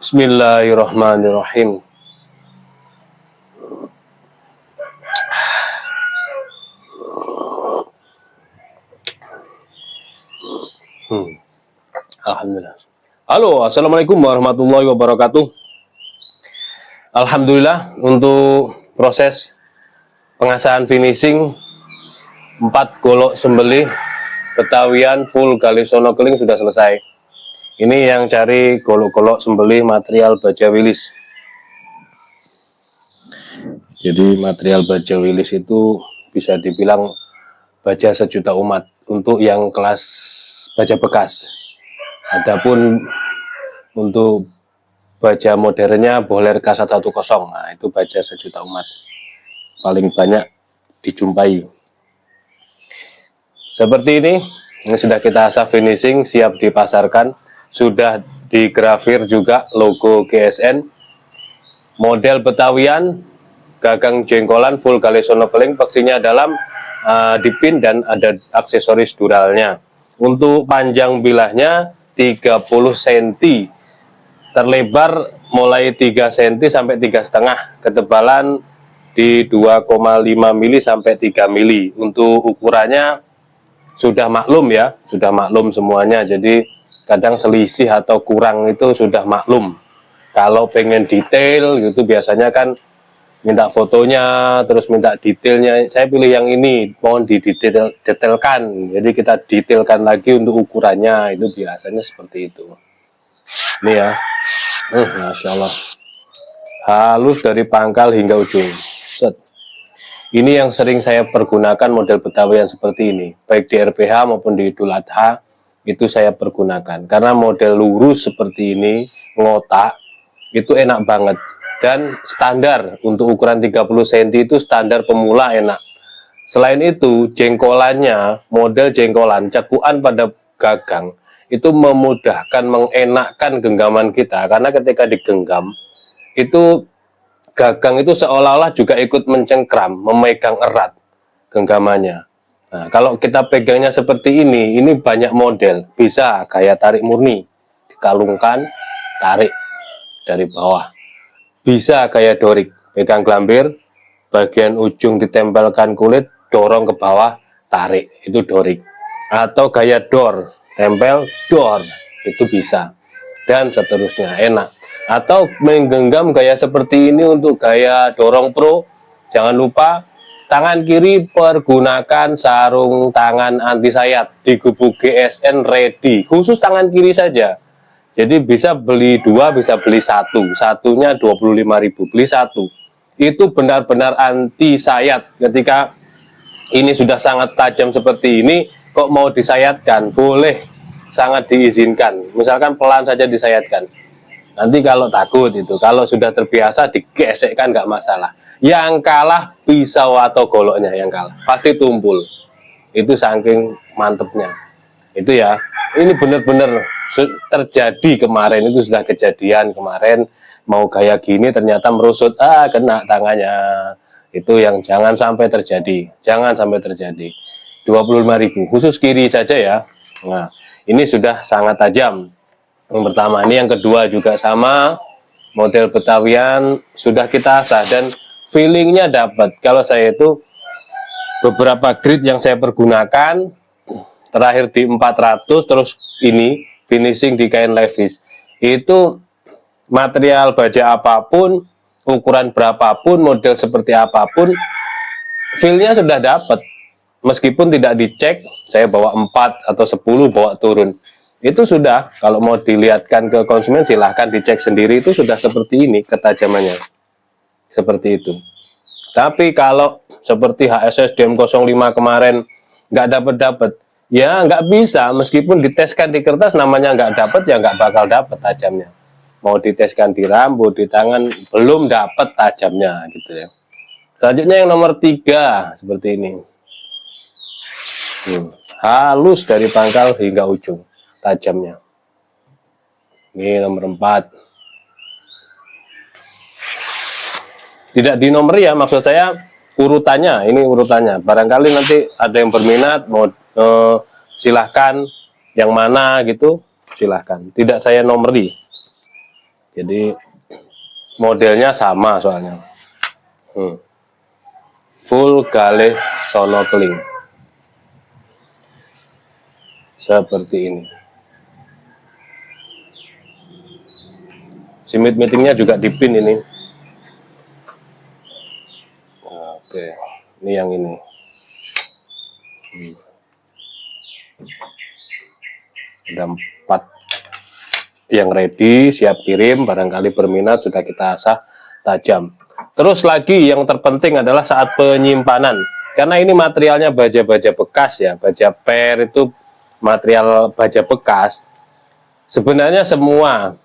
Bismillahirrahmanirrahim. Alhamdulillah. Halo, assalamualaikum warahmatullahi wabarakatuh. Alhamdulillah untuk proses pengasahan finishing 4 golok sembelih Betawian full Galisono keling sudah selesai. Ini yang cari golok-golok sembelih material baja wilis. Jadi material baja wilis itu bisa dibilang baja sejuta umat untuk yang kelas baja bekas. Adapun untuk baja modernnya Bohler K110, nah itu baja sejuta umat paling banyak dijumpai. Seperti ini sudah kita asah finishing, siap dipasarkan, sudah digrafir juga logo GSN, model Betawian, gagang jengkolan full Galisono keling, paksinya dalam, dipin dan ada aksesoris duralnya. Untuk panjang bilahnya 30 cm, terlebar mulai 3 cm sampai 3,5, ketebalan di 2,5 mili sampai 3 mili. Untuk ukurannya sudah maklum ya, sudah maklum semuanya. Jadi kadang selisih atau kurang itu sudah maklum. Kalau pengen detail gitu biasanya kan minta fotonya, terus minta detailnya. Saya pilih yang ini, mohon didetailkan. Jadi kita detailkan lagi untuk ukurannya, itu biasanya seperti itu. Ini ya, Masya Allah, halus dari pangkal hingga ujung. Set. Ini yang sering saya pergunakan model Betawian seperti ini, baik di RPH maupun di Idul Adha, itu saya pergunakan. Karena model lurus seperti ini, ngotak, itu enak banget. Dan standar, untuk ukuran 30 cm itu standar pemula enak. Selain itu, jengkolannya, model jengkolan, cekuan pada gagang, itu memudahkan, mengenakkan genggaman kita. Karena ketika digenggam, itu gagang itu seolah-olah juga ikut mencengkram, memegang erat genggamannya. Nah, kalau kita pegangnya seperti ini banyak model. Bisa kayak tarik murni, dikalungkan, tarik dari bawah. Bisa kayak dorik, pegang gelambir, bagian ujung ditempelkan kulit, dorong ke bawah, tarik, itu dorik. Atau gaya dor, tempel, dor, itu bisa. Dan seterusnya, enak. Atau menggenggam gaya seperti ini untuk gaya dorong pro, jangan lupa tangan kiri pergunakan sarung tangan anti sayat di gubuk GSN ready, khusus tangan kiri saja. Jadi bisa beli 2, bisa beli 1, satunya 25.000, beli 1. Itu benar-benar anti sayat. Ketika ini sudah sangat tajam seperti ini, kok mau disayatkan, boleh, sangat diizinkan. Misalkan pelan saja disayatkan. Nanti kalau takut itu, kalau sudah terbiasa digesekkan nggak masalah. Yang kalah pisau atau goloknya yang kalah, pasti tumpul. Itu saking mantepnya. Itu ya, ini benar-benar terjadi kemarin, itu sudah kejadian kemarin. Mau gaya gini ternyata merusut, kena tangannya. Itu yang jangan sampai terjadi, jangan sampai terjadi. 25.000, khusus kiri saja ya. Nah, ini sudah sangat tajam. Yang pertama, ini yang kedua juga sama, model Betawian sudah kita asah dan feelingnya dapat. Kalau saya itu beberapa grid yang saya pergunakan, terakhir di 400, terus ini finishing di kain levis, itu material baja apapun, ukuran berapapun, model seperti apapun, feelnya sudah dapat. Meskipun tidak dicek, saya bawa 4 atau 10 bawa turun. Itu sudah, kalau mau dilihatkan ke konsumen silahkan dicek sendiri, itu sudah seperti ini ketajamannya, seperti itu. Tapi kalau seperti HSS DM05 kemarin nggak dapat, ya nggak bisa, meskipun diteskan di kertas namanya nggak dapat, ya nggak bakal dapat tajamnya. Mau diteskan di rambut, di tangan, belum dapat tajamnya gitu ya. Selanjutnya yang nomor 3 seperti ini, halus dari pangkal hingga ujung tajamnya. Ini nomor 4. Tidak di nomor ya, maksud saya urutannya, ini urutannya. Barangkali nanti ada yang berminat, mau silahkan yang mana gitu, silahkan. Tidak saya nomori. Jadi modelnya sama soalnya. Full gale snorkeling seperti ini. Simit meetingnya juga dipin ini. Oke, ini yang ini. Ada 4 yang ready, siap kirim. Barangkali berminat, sudah kita asah tajam. Terus lagi yang terpenting adalah saat penyimpanan. Karena ini materialnya baja-baja bekas ya. Baja per itu material baja bekas. Sebenarnya semua,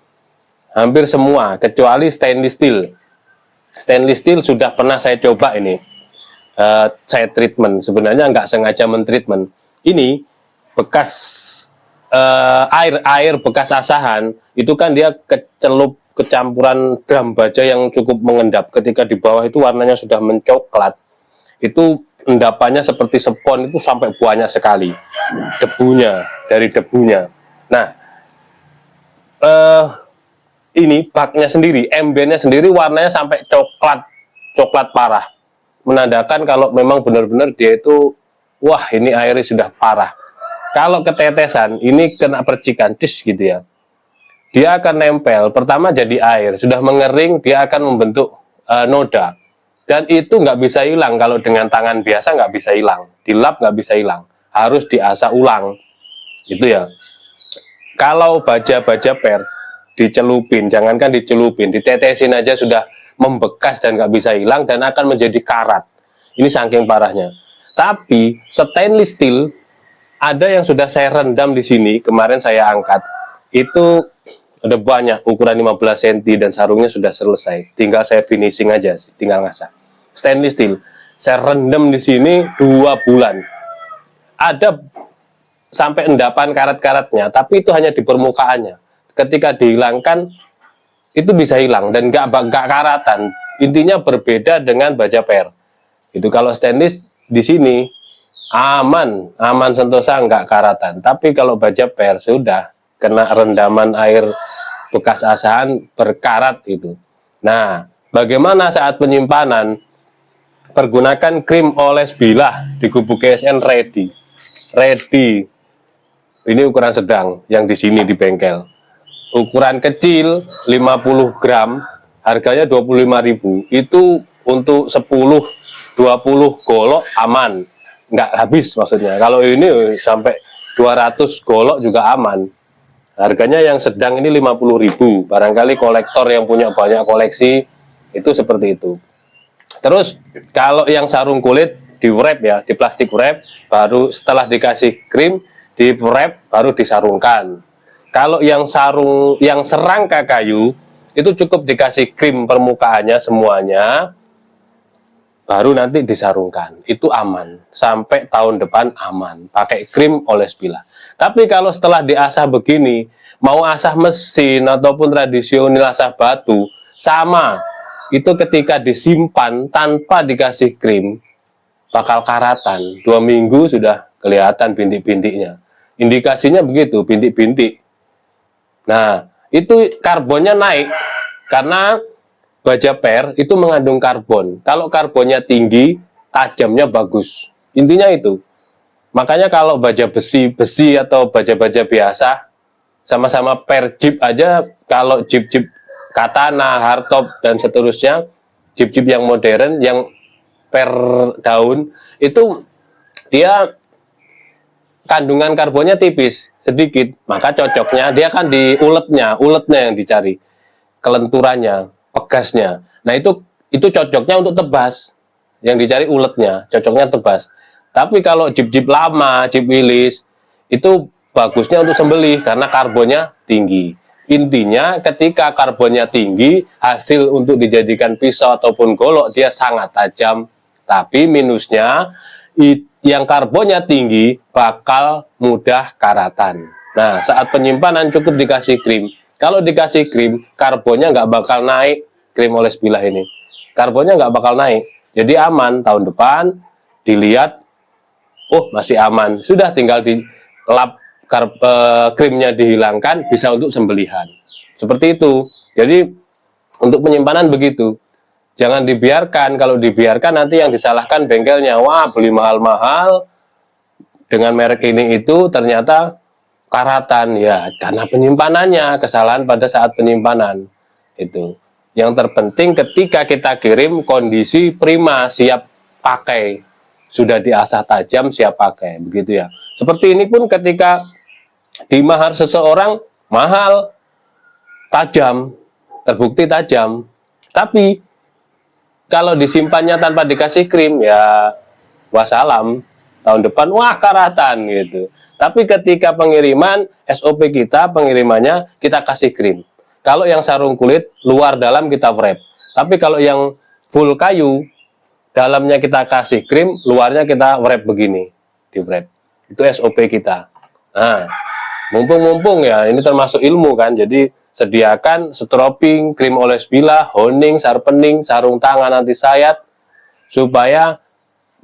hampir semua, kecuali stainless steel. Stainless steel sudah pernah saya coba ini. Saya treatment. Sebenarnya nggak sengaja mentreatment. Ini bekas air bekas asahan itu kan dia kecelup kecampuran drum baja yang cukup mengendap. Ketika di bawah itu warnanya sudah mencoklat, itu endapannya seperti spon, itu sampai banyak sekali debunya, dari debunya. Nah, ini baknya sendiri, embennya sendiri warnanya sampai coklat parah, menandakan kalau memang benar-benar dia itu, wah ini airnya sudah parah. Kalau ketetesan, ini kena percikan dis gitu ya, dia akan nempel. Pertama jadi air, sudah mengering, dia akan membentuk noda. Dan itu nggak bisa hilang, kalau dengan tangan biasa nggak bisa hilang. Dilap nggak bisa hilang, harus diasah ulang. Gitu ya. Kalau baja-baja per, dicelupin, jangankan dicelupin, ditetesin aja sudah membekas dan nggak bisa hilang, dan akan menjadi karat. Ini saking parahnya. Tapi stainless steel, ada yang sudah saya rendam di sini, kemarin saya angkat. Itu ada banyak, ukuran 15 cm dan sarungnya sudah selesai. Tinggal saya finishing aja, tinggal ngasah. Stainless steel, saya rendam di sini 2 bulan. Ada sampai endapan karat-karatnya, tapi itu hanya di permukaannya. Ketika dihilangkan, itu bisa hilang dan nggak karatan. Intinya berbeda dengan baja per. Itu kalau stainless di sini aman sentosa, nggak karatan. Tapi kalau baja per sudah kena rendaman air bekas asahan berkarat itu. Nah, bagaimana saat penyimpanan? Pergunakan krim oles bilah di Gubuk GSN ready. Ini ukuran sedang yang di sini di bengkel. Ukuran kecil 50 gram, harganya 25.000. Itu untuk 10-20 golok aman, nggak habis maksudnya. Kalau ini sampai 200 golok juga aman. Harganya yang sedang ini 50.000. Barangkali kolektor yang punya banyak koleksi itu seperti itu. Terus kalau yang sarung kulit di wrap ya, di plastik wrap, baru setelah dikasih krim di wrap baru disarungkan. Kalau yang serangka kayu itu cukup dikasih krim permukaannya semuanya, baru nanti disarungkan. Itu aman sampai tahun depan, aman pakai krim oles bilah. Tapi kalau setelah diasah begini, mau asah mesin ataupun tradisional asah batu, sama. Itu ketika disimpan tanpa dikasih krim, bakal karatan. 2 minggu sudah kelihatan bintik-bintiknya. Indikasinya begitu, bintik-bintik. Nah, itu karbonnya naik, karena baja per itu mengandung karbon. Kalau karbonnya tinggi, tajamnya bagus. Intinya itu. Makanya kalau baja besi atau baja-baja biasa, sama-sama per jeep aja, kalau jeep-jeep katana, hardtop, dan seterusnya, jeep-jeep yang modern, yang per daun, itu dia kandungan karbonnya tipis, sedikit. Maka cocoknya, dia kan di uletnya yang dicari, kelenturannya, pegasnya. Nah itu cocoknya untuk tebas, yang dicari uletnya, cocoknya tebas. Tapi kalau jeep-jeep lama, jeep Willys, itu bagusnya untuk sembelih karena karbonnya tinggi. Intinya ketika karbonnya tinggi, hasil untuk dijadikan pisau ataupun golok dia sangat tajam. Tapi minusnya, yang karbonnya tinggi bakal mudah karatan. Nah, saat penyimpanan cukup dikasih krim. Kalau dikasih krim, karbonnya nggak bakal naik, krim oles bilah ini. Karbonnya nggak bakal naik. Jadi aman, tahun depan dilihat, oh masih aman, sudah tinggal dilap, krimnya dihilangkan, bisa untuk sembelihan. Seperti itu. Jadi untuk penyimpanan begitu. Jangan dibiarkan, kalau dibiarkan nanti yang disalahkan bengkelnya. Wah, beli mahal-mahal dengan merek ini itu ternyata karatan, ya karena penyimpanannya, kesalahan pada saat penyimpanan. Itu. Yang terpenting ketika kita kirim kondisi prima, siap pakai. Sudah diasah tajam, siap pakai, begitu ya. Seperti ini pun ketika di mahar seseorang mahal, tajam, terbukti tajam. Tapi kalau disimpannya tanpa dikasih krim, ya wassalam, tahun depan wah karatan gitu. Tapi ketika pengiriman, SOP kita pengirimannya kita kasih krim. Kalau yang sarung kulit, luar dalam kita wrap. Tapi kalau yang full kayu, dalamnya kita kasih krim, luarnya kita wrap begini, di wrap. Itu SOP kita. Nah, mumpung-mumpung ya, ini termasuk ilmu kan, jadi sediakan strobing, krim oles bilah, honing, sharpening, sarung tangan anti sayat, supaya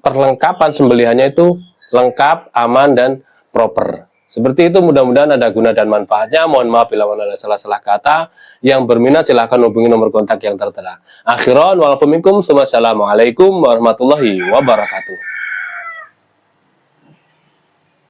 perlengkapan sembelihannya itu lengkap, aman, dan proper. Seperti itu, mudah-mudahan ada guna dan manfaatnya. Mohon maaf bila ada salah-salah kata. Yang berminat silahkan hubungi nomor kontak yang tertera. Akhiran walafuminkum, wassalamualaikum warahmatullahi wabarakatuh.